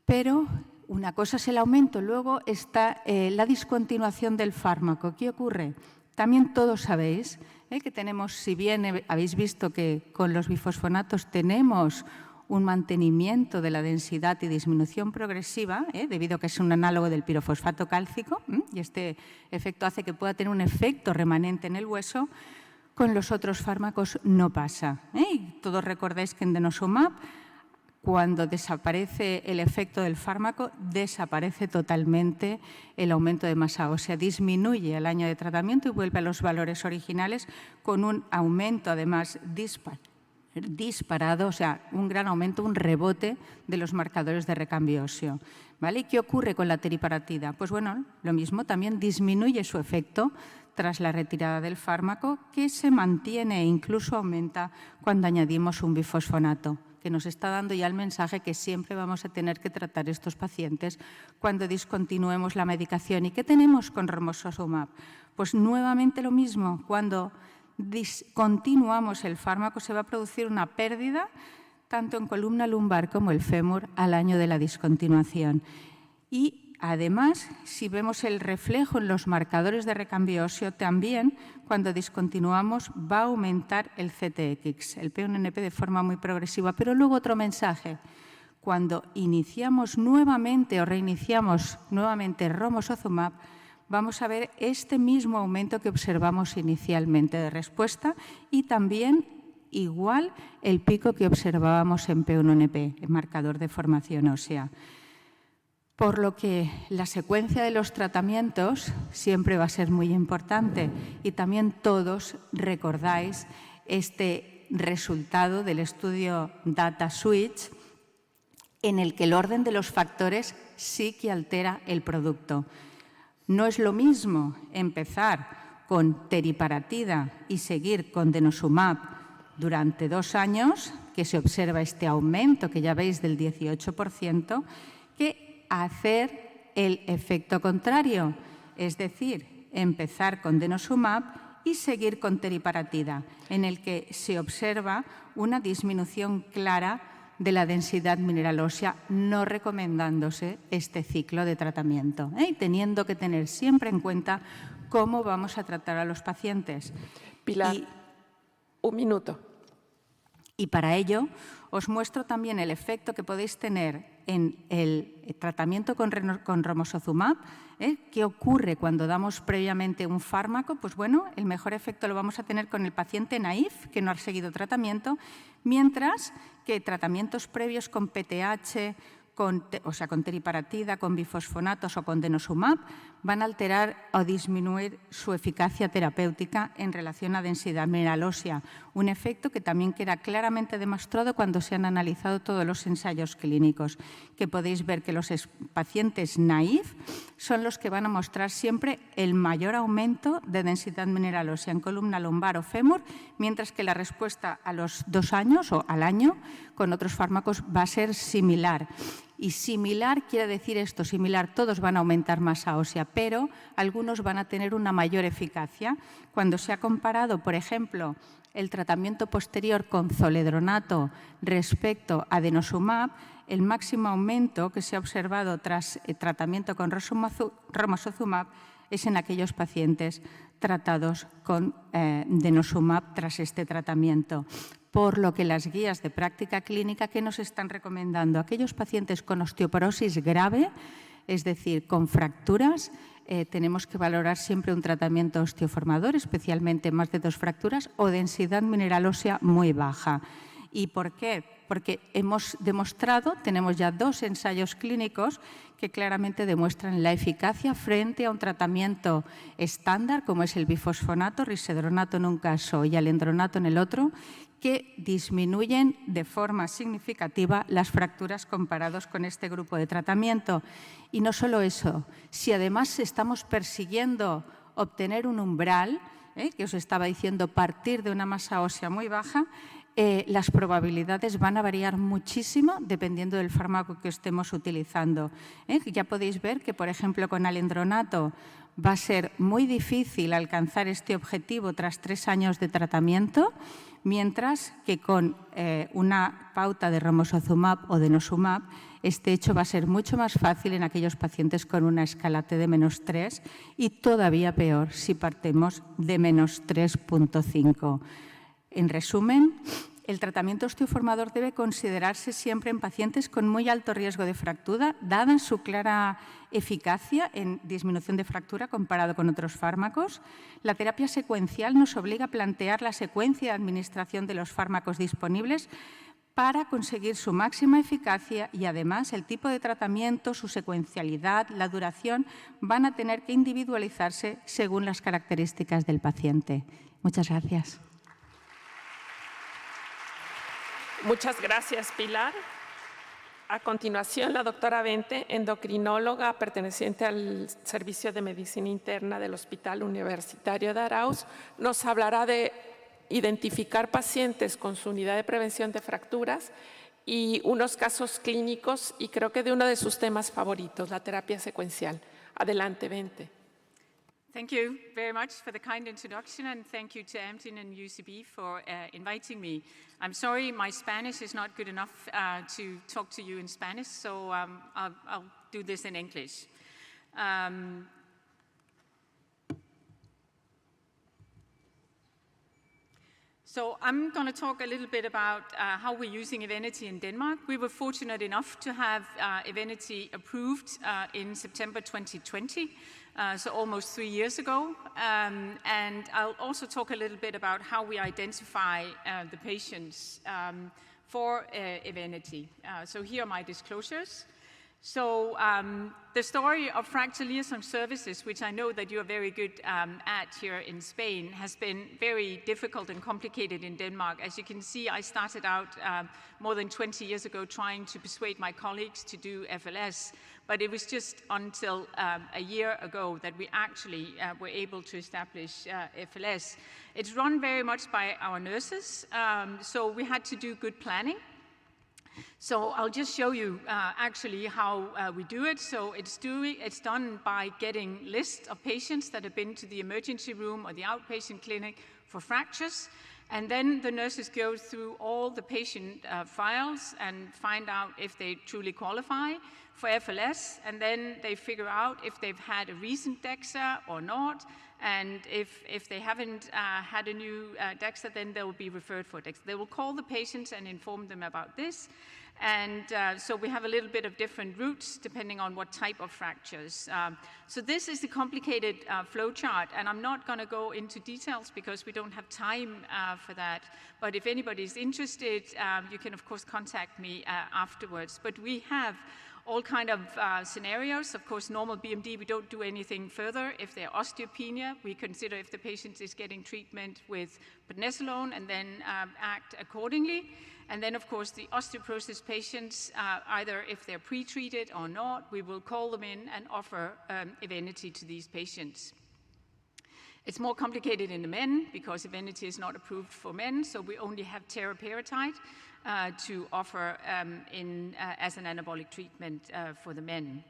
Pero una cosa es el aumento, luego está la discontinuación del fármaco. ¿Qué ocurre? También todos sabéis que tenemos, si bien habéis visto que con los bifosfonatos tenemos un mantenimiento de la densidad y disminución progresiva, debido a que es un análogo del pirofosfato cálcico, y este efecto hace que pueda tener un efecto remanente en el hueso, con los otros fármacos no pasa. Y todos recordáis que en denosumab, cuando desaparece el efecto del fármaco, desaparece totalmente el aumento de masa ósea, disminuye el año de tratamiento y vuelve a los valores originales con un aumento además disparado, o sea, un gran aumento, un rebote de los marcadores de recambio óseo. ¿Vale? ¿Y qué ocurre con la teriparatida? Pues bueno, lo mismo, también disminuye su efecto tras la retirada del fármaco, que se mantiene e incluso aumenta cuando añadimos un bifosfonato, que nos está dando ya el mensaje que siempre vamos a tener que tratar estos pacientes cuando discontinuemos la medicación. ¿Y qué tenemos con romosozumab? Pues nuevamente lo mismo, cuando discontinuamos el fármaco se va a producir una pérdida tanto en columna lumbar como el fémur al año de la discontinuación. Y además, si vemos el reflejo en los marcadores de recambio óseo, también cuando discontinuamos va a aumentar el CTX, el P1NP de forma muy progresiva. Pero luego otro mensaje, cuando iniciamos nuevamente o reiniciamos nuevamente romosozumab, vamos a ver este mismo aumento que observamos inicialmente de respuesta y también igual el pico que observábamos en P1NP, el marcador de formación ósea. Por lo que la secuencia de los tratamientos siempre va a ser muy importante y también todos recordáis este resultado del estudio Data Switch en el que el orden de los factores sí que altera el producto. No es lo mismo empezar con teriparatida y seguir con denosumab durante 2 años, que se observa este aumento que ya veis del 18%, que hacer el efecto contrario, es decir, empezar con denosumab y seguir con teriparatida, en el que se observa una disminución clara de la densidad mineral ósea, no recomendándose este ciclo de tratamiento, y teniendo que tener siempre en cuenta cómo vamos a tratar a los pacientes. Pilar, un minuto. Y para ello os muestro también el efecto que podéis tener en el tratamiento con romosozumab. ¿Qué ocurre cuando damos previamente un fármaco? Pues bueno, el mejor efecto lo vamos a tener con el paciente naïf, que no ha seguido tratamiento, mientras que tratamientos previos con PTH, con teriparatida, con bifosfonatos o con denosumab, van a alterar o disminuir su eficacia terapéutica en relación a densidad mineral ósea, un efecto que también queda claramente demostrado cuando se han analizado todos los ensayos clínicos, que podéis ver que los pacientes naïf son los que van a mostrar siempre el mayor aumento de densidad mineral ósea en columna lumbar o fémur, mientras que la respuesta a los 2 años o al año con otros fármacos va a ser similar. Y similar quiere decir esto, similar, todos van a aumentar masa ósea, pero algunos van a tener una mayor eficacia. Cuando se ha comparado, por ejemplo, el tratamiento posterior con zoledronato respecto a denosumab, el máximo aumento que se ha observado tras el tratamiento con romosozumab es en aquellos pacientes tratados con denosumab tras este tratamiento. Por lo que las guías de práctica clínica que nos están recomendando aquellos pacientes con osteoporosis grave, es decir, con fracturas, tenemos que valorar siempre un tratamiento osteoformador, especialmente más de 2 fracturas o densidad mineral ósea muy baja. ¿Y por qué? Porque hemos demostrado, tenemos ya 2 ensayos clínicos que claramente demuestran la eficacia frente a un tratamiento estándar, como es el bifosfonato, risedronato en un caso y alendronato en el otro, que disminuyen de forma significativa las fracturas comparados con este grupo de tratamiento. Y no solo eso, si además estamos persiguiendo obtener un umbral, que os estaba diciendo, partir de una masa ósea muy baja, las probabilidades van a variar muchísimo dependiendo del fármaco que estemos utilizando. Ya podéis ver que, por ejemplo, con alendronato va a ser muy difícil alcanzar este objetivo tras 3 años de tratamiento, mientras que con una pauta de romosozumab o denosumab, este hecho va a ser mucho más fácil en aquellos pacientes con una escala T de -3 y todavía peor si partimos de -3.5. En resumen, el tratamiento osteoformador debe considerarse siempre en pacientes con muy alto riesgo de fractura, dada su clara eficacia en disminución de fractura comparado con otros fármacos. La terapia secuencial nos obliga a plantear la secuencia de administración de los fármacos disponibles para conseguir su máxima eficacia y, además, el tipo de tratamiento, su secuencialidad, la duración, van a tener que individualizarse según las características del paciente. Muchas gracias. Muchas gracias, Pilar. A continuación, la doctora Bente, endocrinóloga perteneciente al Servicio de Medicina Interna del Hospital Universitario de Aarhus, nos hablará de identificar pacientes con su unidad de prevención de fracturas y unos casos clínicos, y creo que de uno de sus temas favoritos, la terapia secuencial. Adelante, Bente. Thank you very much for the kind introduction, and thank you to Amgen and UCB for inviting me. I'm sorry my Spanish is not good enough to talk to you in Spanish, so I'll do this in English. So I'm going to talk a little bit about how we're using Evenity in Denmark. We were fortunate enough to have Evenity approved in September 2020, so almost 3 years ago. And I'll also talk a little bit about how we identify the patients for Evenity. So here are my disclosures. So the story of Fractal Liaison Services, which I know that you are very good at here in Spain, has been very difficult and complicated in Denmark. As you can see, I started out more than 20 years ago trying to persuade my colleagues to do FLS, but it was just until a year ago that we actually were able to establish FLS. It's run very much by our nurses, so we had to do good planning. So I'll just show you actually how we do it. So it's done by getting lists of patients that have been to the emergency room or the outpatient clinic for fractures. And then the nurses go through all the patient files and find out if they truly qualify for FLS. And then they figure out if they've had a recent DEXA or not. And if they haven't had a new DEXA, then they will be referred for DEXA. They will call the patients and inform them about this. And so we have a little bit of different routes depending on what type of fractures. So this is the complicated flow chart, and I'm not going to go into details because we don't have time for that. But if anybody's interested, you can of course contact me afterwards. But we have all kind of scenarios. Of course, normal BMD, we don't do anything further. If they're osteopenia, we consider if the patient is getting treatment with prednisolone and then act accordingly. And then, of course, the osteoporosis patients, either if they're pre-treated or not, we will call them in and offer Evenity to these patients. It's more complicated in the men because Evenity is not approved for men, so we only have teriparatide to offer as an anabolic treatment for the men.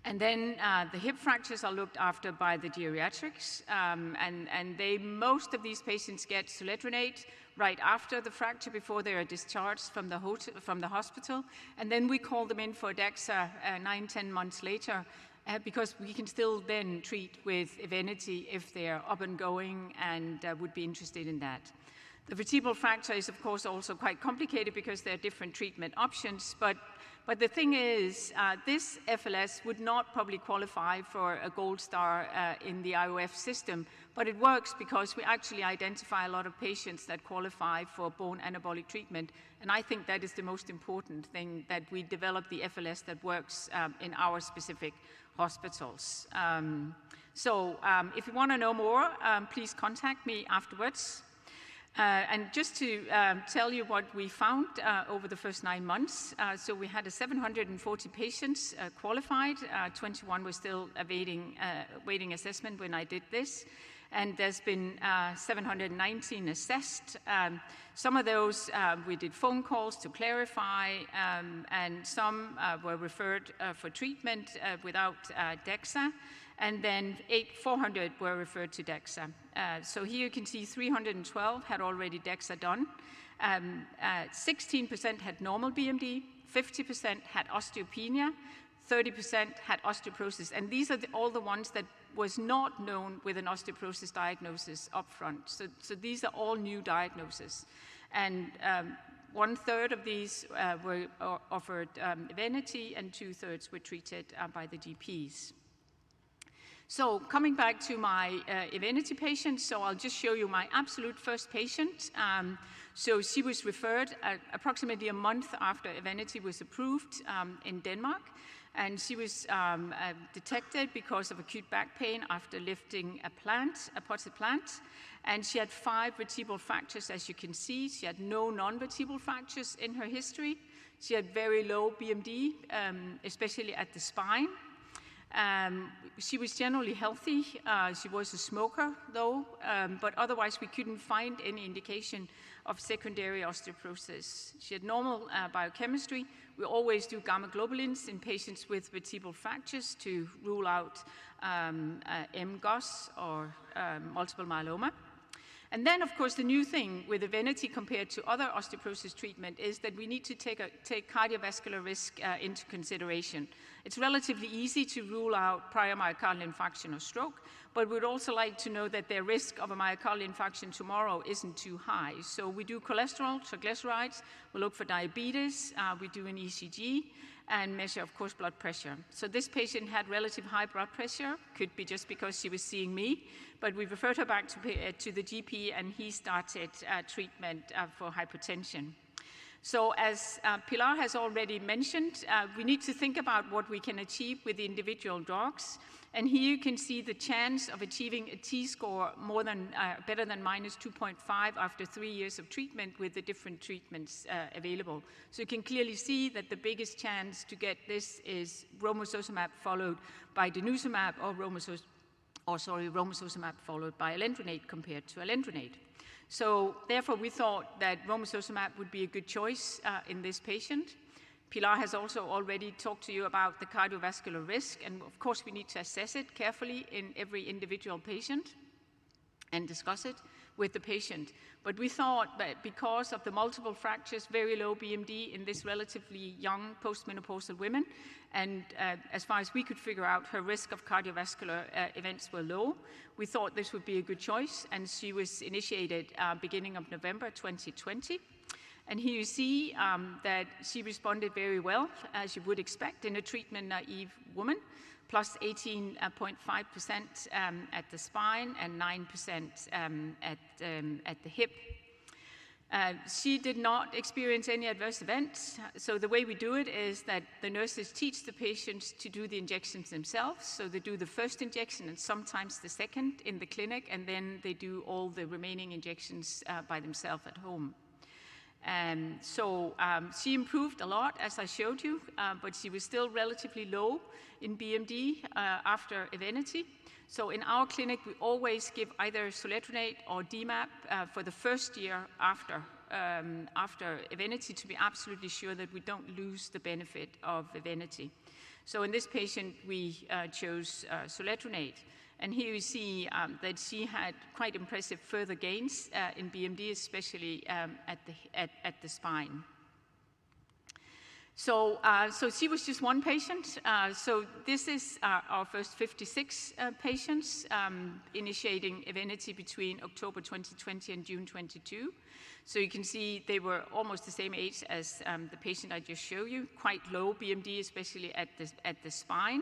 And then the hip fractures are looked after by the geriatrics, and most of these patients get zoledronate right after the fracture before they are discharged from the hospital, and then we call them in for DEXA 9-10 months later because we can still then treat with Evenity if they're up and going and would be interested in that. The vertebral fracture is, of course, also quite complicated because there are different treatment options, but the thing is, this FLS would not probably qualify for a gold star in the IOF system, but it works because we actually identify a lot of patients that qualify for bone anabolic treatment, and I think that is the most important thing, that we develop the FLS that works in our specific hospitals. If you want to know more, please contact me afterwards. And just to tell you what we found over the first 9 months, so we had 740 patients qualified, 21 were still awaiting assessment when I did this, and there's been 719 assessed. Some of those we did phone calls to clarify, and some were referred for treatment without DEXA. And then 400 were referred to DEXA. So here you can see 312 had already DEXA done. 16% had normal BMD, 50% had osteopenia, 30% had osteoporosis. And these are all the ones that was not known with an osteoporosis diagnosis up front. So these are all new diagnoses. And 1/3 of these were offered Evenity, and 2/3 were treated by the GPs. So coming back to my Evenity patient, so I'll just show you my absolute first patient. So she was referred approximately a month after Evenity was approved in Denmark, and she was detected because of acute back pain after lifting a potted plant, and she had 5 vertebral fractures, as you can see. She had no non-vertebral fractures in her history. She had very low BMD, especially at the spine. She was generally healthy. She was a smoker, though, but otherwise we couldn't find any indication of secondary osteoporosis. She had normal biochemistry. We always do gamma globulins in patients with vertebral fractures to rule out MGOS or multiple myeloma. And then, of course, the new thing with Evenity compared to other osteoporosis treatment is that we need to take cardiovascular risk into consideration. It's relatively easy to rule out prior myocardial infarction or stroke, but we'd also like to know that their risk of a myocardial infarction tomorrow isn't too high. So we do cholesterol, triglycerides, we look for diabetes, we do an ECG, and measure, of course, blood pressure. So this patient had relative high blood pressure, could be just because she was seeing me, but we referred her back to the GP, and he started treatment for hypertension. So as Pilar has already mentioned, we need to think about what we can achieve with the individual drugs. And here you can see the chance of achieving a T-score better than -2.5 after 3 years of treatment with the different treatments available. So you can clearly see that the biggest chance to get this is romosozumab followed by denosumab, or romosozumab followed by alendronate compared to alendronate. So therefore we thought that romosozumab would be a good choice in this patient. Pilar has also already talked to you about the cardiovascular risk, and of course we need to assess it carefully in every individual patient and discuss it with the patient. But we thought that because of the multiple fractures, very low BMD in this relatively young postmenopausal women, and as far as we could figure out, her risk of cardiovascular events were low, we thought this would be a good choice, and she was initiated beginning of November 2020. And here you see that she responded very well, as you would expect in a treatment-naive woman, plus 18.5% at the spine and 9% at the hip. She did not experience any adverse events. So the way we do it is that the nurses teach the patients to do the injections themselves. So they do the first injection and sometimes the second in the clinic, and then they do all the remaining injections by themselves at home. She improved a lot, as I showed you, but she was still relatively low in BMD after Evenity. So in our clinic, we always give either Soletronate or DMAP for the first year after Evenity to be absolutely sure that we don't lose the benefit of Evenity. So in this patient, we chose Soletronate. And here you see that she had quite impressive further gains in BMD, especially at the spine. So she was just one patient. So this is our first 56 patients initiating Evenity between October 2020 and June 22. So you can see they were almost the same age as the patient I just showed you, quite low BMD, especially at the spine.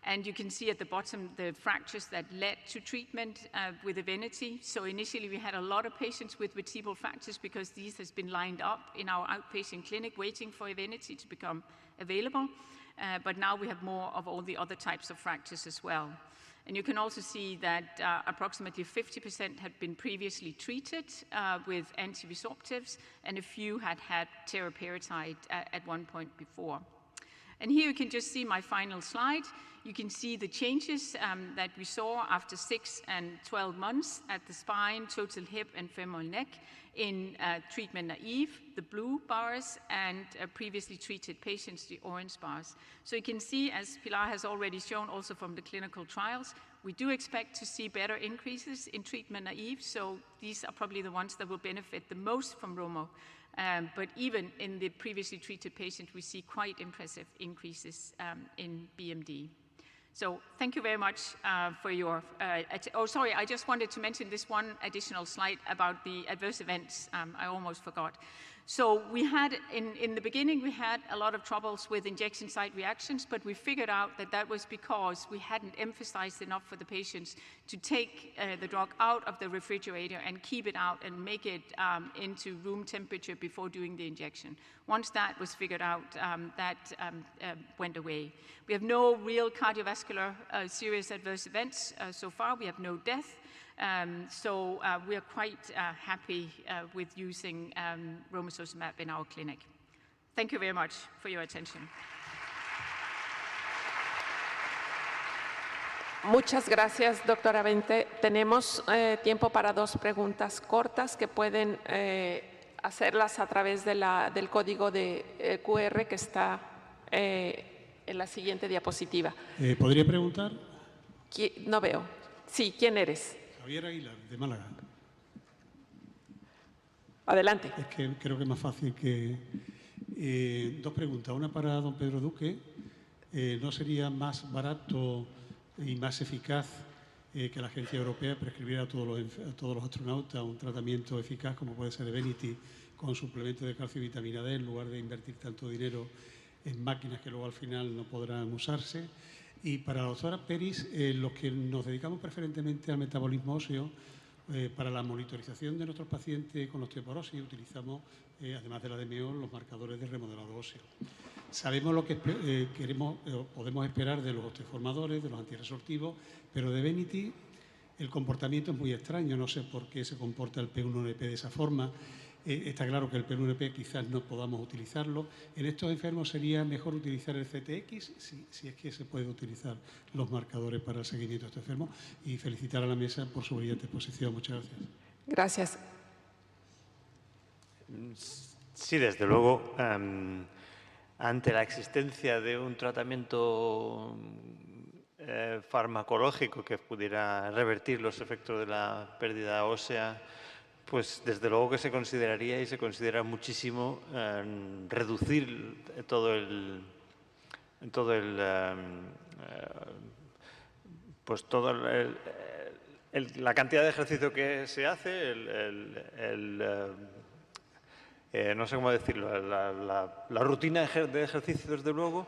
And you can see at the bottom the fractures that led to treatment with Evenity. So initially we had a lot of patients with vertebral fractures because these has been lined up in our outpatient clinic waiting for Evenity to become available. But now we have more of all the other types of fractures as well. And you can also see that approximately 50% had been previously treated with anti-resorptives, and a few had had teriparatide at one point before. And here you can just see my final slide. You can see the changes that we saw after 6 and 12 months at the spine, total hip, and femoral neck in treatment-naive, the blue bars, and previously treated patients, the orange bars. So you can see, as Pilar has already shown also from the clinical trials, we do expect to see better increases in treatment-naive, so these are probably the ones that will benefit the most from Romo. But even in the previously treated patient, we see quite impressive increases in BMD. So thank you very much for your, I just wanted to mention this one additional slide about the adverse events. I almost forgot. So we had, in the beginning, we had a lot of troubles with injection site reactions, but we figured out that that was because we hadn't emphasized enough for the patients to take the drug out of the refrigerator and keep it out and make it into room temperature before doing the injection. Once that was figured out, that went away. We have no real cardiovascular serious adverse events so far. We have no death. So we are quite happy with using romosozumab in our clinic. Thank you very much for your attention. Muchas gracias, doctora Bente. Tenemos tiempo para 2 preguntas cortas que pueden hacerlas a través de del código de QR que está en la siguiente diapositiva. ¿Podría preguntar? No veo. Sí, ¿quién eres? Javier Aguilar, de Málaga. Adelante. Es que creo que es más fácil que... 2 preguntas. Una para don Pedro Duque. ¿No sería más barato y más eficaz que la Agencia Europea prescribiera a todos los astronautas un tratamiento eficaz como puede ser Evenity con suplemento de calcio y vitamina D en lugar de invertir tanto dinero en máquinas que luego al final no podrán usarse? Y para la doctora Peris, los que nos dedicamos preferentemente al metabolismo óseo, para la monitorización de nuestros pacientes con osteoporosis utilizamos, además de la DMO, los marcadores de remodelado óseo. Sabemos lo que podemos esperar de los osteoformadores, de los antirresortivos, pero de Evenity el comportamiento es muy extraño. No sé por qué se comporta el P1NP de esa forma. Está claro que el P1NP quizás no podamos utilizarlo. En estos enfermos sería mejor utilizar el CTX, si es que se puede utilizar los marcadores para el seguimiento de estos enfermos. Y felicitar a la mesa por su brillante exposición. Muchas gracias. Gracias. Sí, desde luego, ante la existencia de un tratamiento farmacológico que pudiera revertir los efectos de la pérdida ósea, pues desde luego que se consideraría y se considera muchísimo reducir la cantidad de ejercicio que se hace, no sé cómo decirlo, la rutina de ejercicio, desde luego,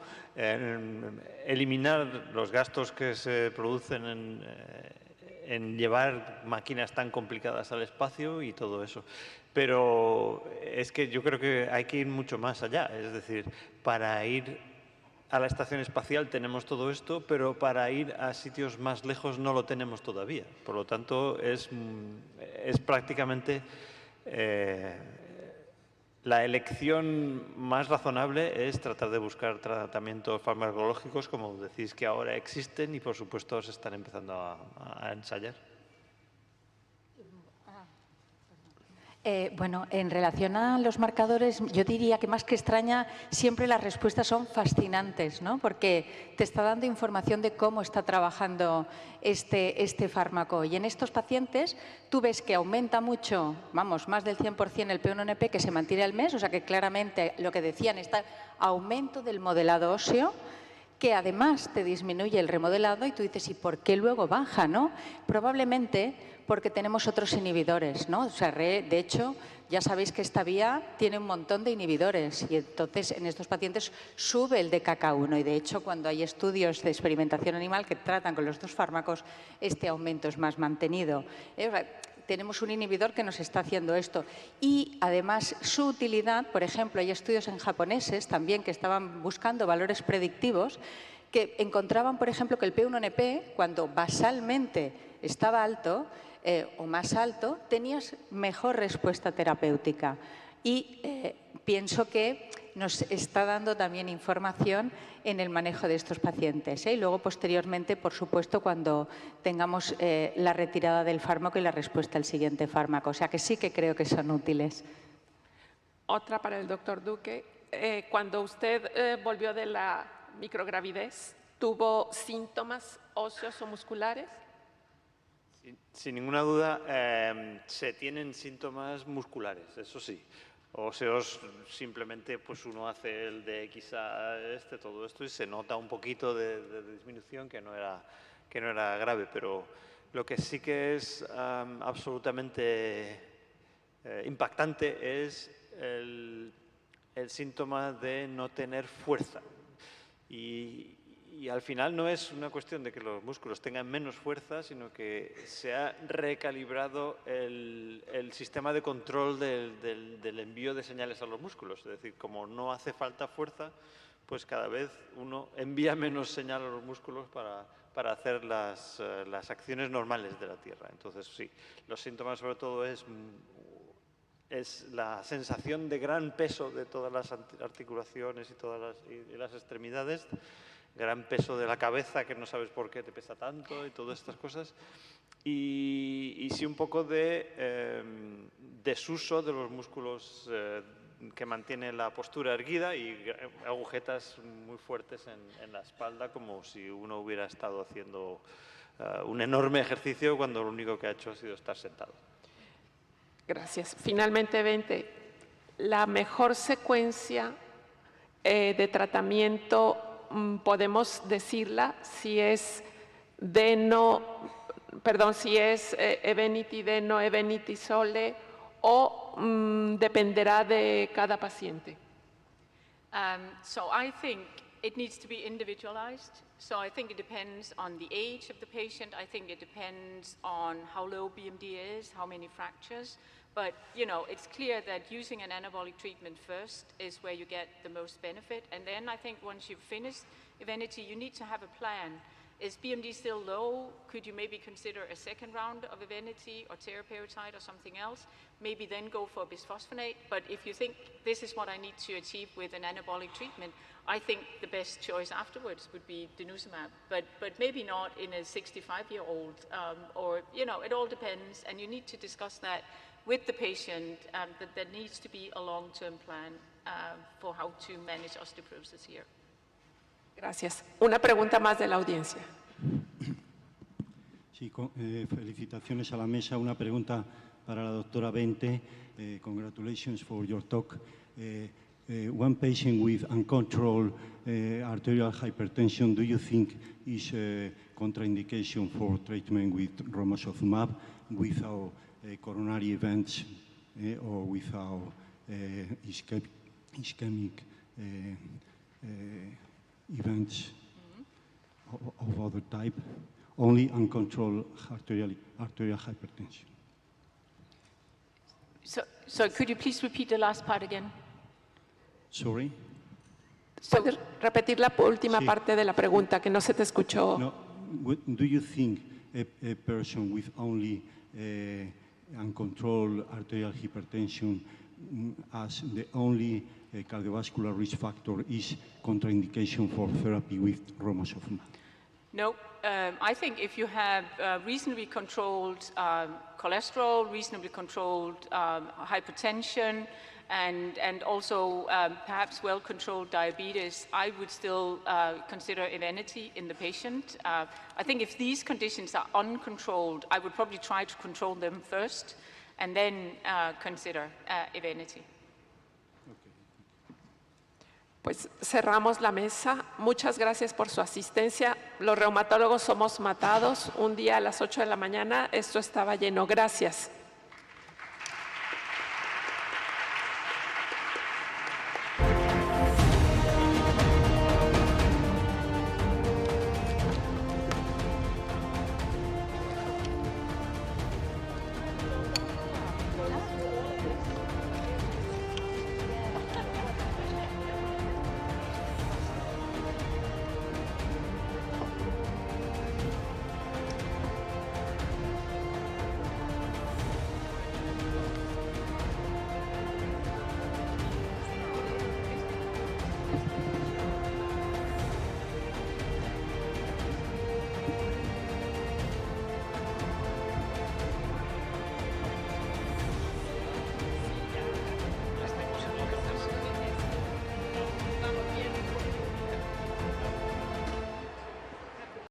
eliminar los gastos que se producen en llevar máquinas tan complicadas al espacio y todo eso. Pero es que yo creo que hay que ir mucho más allá, es decir, para ir a la estación espacial tenemos todo esto, pero para ir a sitios más lejos no lo tenemos todavía. Por lo tanto, es prácticamente la elección más razonable es tratar de buscar tratamientos farmacológicos, como decís, que ahora existen y, por supuesto, se están empezando a ensayar. Bueno, en relación a los marcadores, yo diría que más que extraña, siempre las respuestas son fascinantes, ¿no? Porque te está dando información de cómo está trabajando este fármaco. Y en estos pacientes tú ves que aumenta mucho, vamos, más del 100% el P1NP, que se mantiene al mes, o sea que claramente lo que decían está aumento del modelado óseo, que además te disminuye el remodelado y tú dices, ¿y por qué luego baja, no? Probablemente porque tenemos otros inhibidores, ¿no? O sea, de hecho, ya sabéis que esta vía tiene un montón de inhibidores y entonces en estos pacientes sube el DKK1 y de hecho cuando hay estudios de experimentación animal que tratan con los dos fármacos, este aumento es más mantenido. Tenemos un inhibidor que nos está haciendo esto y además su utilidad, por ejemplo, hay estudios en japoneses también que estaban buscando valores predictivos que encontraban, por ejemplo, que el P1NP, cuando basalmente estaba alto o más alto, tenías mejor respuesta terapéutica. Y pienso que nos está dando también información en el manejo de estos pacientes. Y luego, posteriormente, por supuesto, cuando tengamos la retirada del fármaco y la respuesta al siguiente fármaco. O sea, que sí que creo que son útiles. Otra para el doctor Duque. Cuando usted volvió de la microgravidez, ¿tuvo síntomas óseos o musculares? Sin ninguna duda, se tienen síntomas musculares, eso sí. Óseos, simplemente pues uno hace el DXA, todo esto, y se nota un poquito de disminución que no era grave, pero lo que sí que es absolutamente impactante es el síntoma de no tener fuerza. Y al final no es una cuestión de que los músculos tengan menos fuerza, sino que se ha recalibrado el sistema de control del envío de señales a los músculos. Es decir, como no hace falta fuerza, pues cada vez uno envía menos señal a los músculos para hacer las acciones normales de la Tierra. Entonces, sí, los síntomas sobre todo es la sensación de gran peso de todas las articulaciones y las extremidades, gran peso de la cabeza, que no sabes por qué te pesa tanto y todas estas cosas. Y sí un poco de desuso de los músculos que mantienen la postura erguida y agujetas muy fuertes en la espalda, como si uno hubiera estado haciendo un enorme ejercicio cuando lo único que ha hecho ha sido estar sentado. Gracias. Finalmente, Bente, la mejor secuencia de tratamiento, podemos decirla, si es Evenity Deno, Evenity Sole, o dependerá de cada paciente. So I think it needs to be individualized. So I think it depends on the age of the patient. I think it depends on how low BMD is, how many fractures. But, you know, it's clear that using an anabolic treatment first is where you get the most benefit. And then I think once you've finished Evenity, you need to have a plan. Is BMD still low? Could you maybe consider a second round of Evenity or teriparatide or something else? Maybe then go for bisphosphonate. But if you think this is what I need to achieve with an anabolic treatment, I think the best choice afterwards would be denosumab. But maybe not in a 65-year-old, or, you know, it all depends. And you need to discuss that with the patient, that there needs to be a long-term plan for how to manage osteoporosis here. Gracias. Una pregunta más de la audiencia. Sí, felicitaciones a la mesa. Una pregunta para la doctora Bente. Congratulations for your talk. One patient with uncontrolled arterial hypertension, do you think is a contraindication for treatment with romosozumab without coronary events or without ischemic events of other type, only uncontrolled arterial hypertension. So could you please repeat the last part again? Sorry? ¿Puedes repetir la última Sí. parte de la pregunta que no se te escuchó? No, do you think a person with only uncontrolled arterial hypertension as the only cardiovascular risk factor is contraindication for therapy with romosozumab? No, I think if you have reasonably controlled cholesterol, reasonably controlled hypertension, and also perhaps well-controlled diabetes, I would still consider Evenity in the patient. I think if these conditions are uncontrolled, I would probably try to control them first and then consider Evenity. Pues cerramos la mesa. Muchas gracias por su asistencia. Los reumatólogos somos matados. Un día a las 8 de la mañana esto estaba lleno. Gracias.